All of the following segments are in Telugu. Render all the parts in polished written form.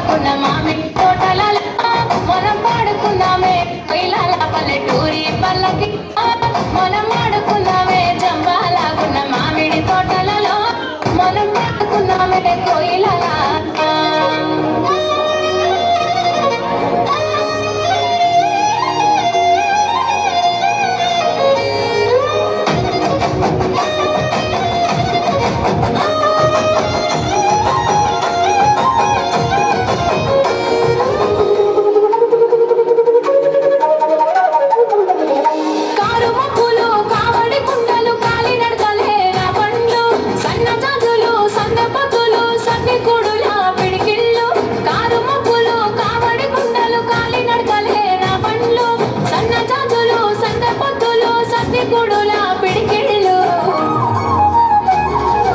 పాడుకున్న మామిడి తోటలలో మనం పాడుకున్నామే కొయిలాల పల్లెటూరి పల్లకి మనం పాడుకున్నామే జంబాలాగున్న మామిడి తోటలలో మనం పాడుకున్నామే కొయిలాల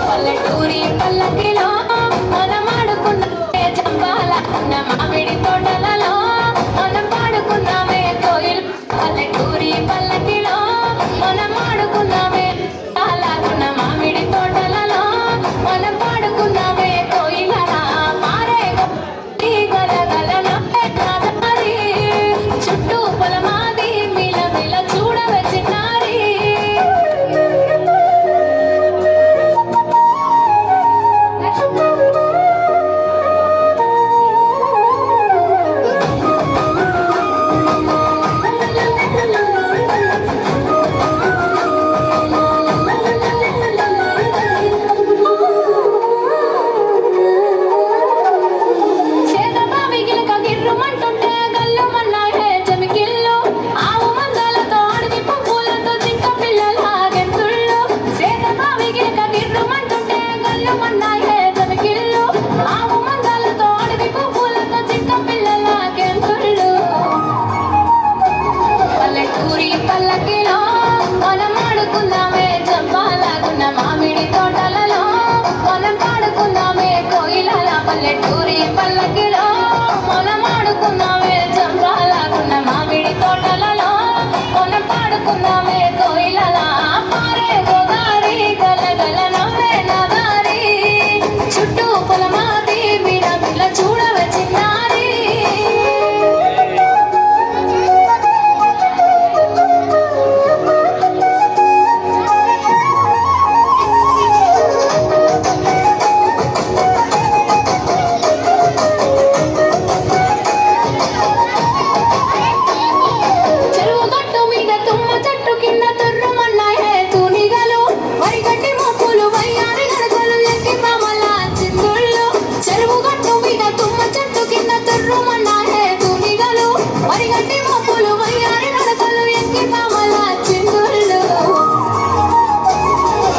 పల్లెటూరి పల్లకిలో మనం ఆడుకున్నామే జంబాలాగున్న మామిడి తోటలలో మనం పాడుకున్నామే కోయిల్ పల్లెటూరి పల్లకిలో మనం ఆడుకున్నామే అలాగున్న మామిడి తోటలలో మనం పాడుకున్నామే కోయిలలా మారే గలగలలో నాదారి చుట్టూ పొలమాది మిల మిల చూడవే చిన్నారి పల్లకిలో మనం ఆడుకున్నామే జంబాలాగున్న మామిడి తోటలలో మనం పాడుకున్నామే కోయిలాల పల్లెటూరి పల్లకిలో మనం ఆడుకున్నామే జంబాలాగున్న మామిడి తోటలలో మనం పాడుకున్నామే కోయిలల పారే గోదారి గలగల నవ్వే నాదారి చుట్టూ పొలమాది మిల మిల చూడవే చిన్నారి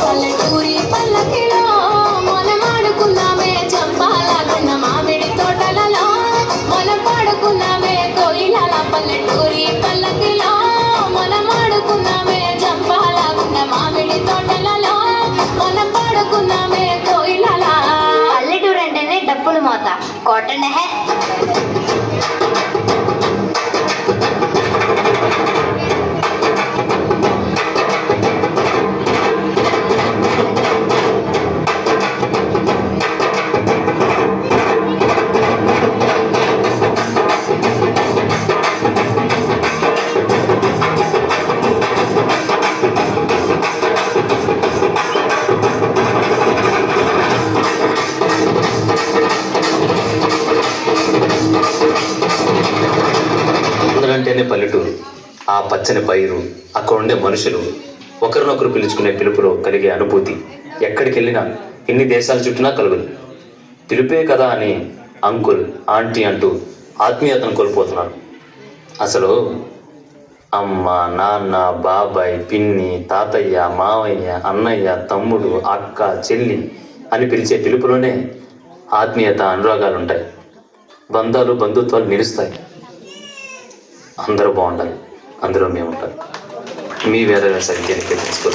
పల్లెటూరి పల్లకిలో మనం ఆడుకున్నామే జంబాలాగున్న మామిడి తోటలలో మనం పాడుకున్నామే కోయిలాల పల్లెటూరి పల్లకిలో మనం ఆడుకున్నామే జంబాలాగున్న మామిడి తోటలలో మనం పాడుకున్నామే కోయిలాల పల్లెటూరు అంటేనే డప్పులు మోత కోటనే అంటేనే పల్లెటూరు, ఆ పచ్చని పైరు, అక్కడ ఉండే మనుషులు, ఒకరినొకరు పిలుచుకునే పిలుపులో కలిగే అనుభూతి ఎక్కడికి వెళ్ళినా ఎన్ని దేశాలు చుట్టినా కలుగుదు. పిలుపే కదా అని అంకుల్ ఆంటీ అంటూ ఆత్మీయతను కోల్పోతున్నారు. అసలు అమ్మ నాన్న బాబాయ్ పిన్ని తాతయ్య మావయ్య అన్నయ్య తమ్ముడు అక్క చెల్లి అని పిలిచే పిలుపులోనే ఆత్మీయత అనురాగాలు ఉంటాయి. బంధాలు బంధుత్వాలు నిలుస్తాయి. అందరూ బాగుండాలి, అందులో మేము ఉంటాం. మీ వేద వ్యవసాయం తెలుసుకోవాలి.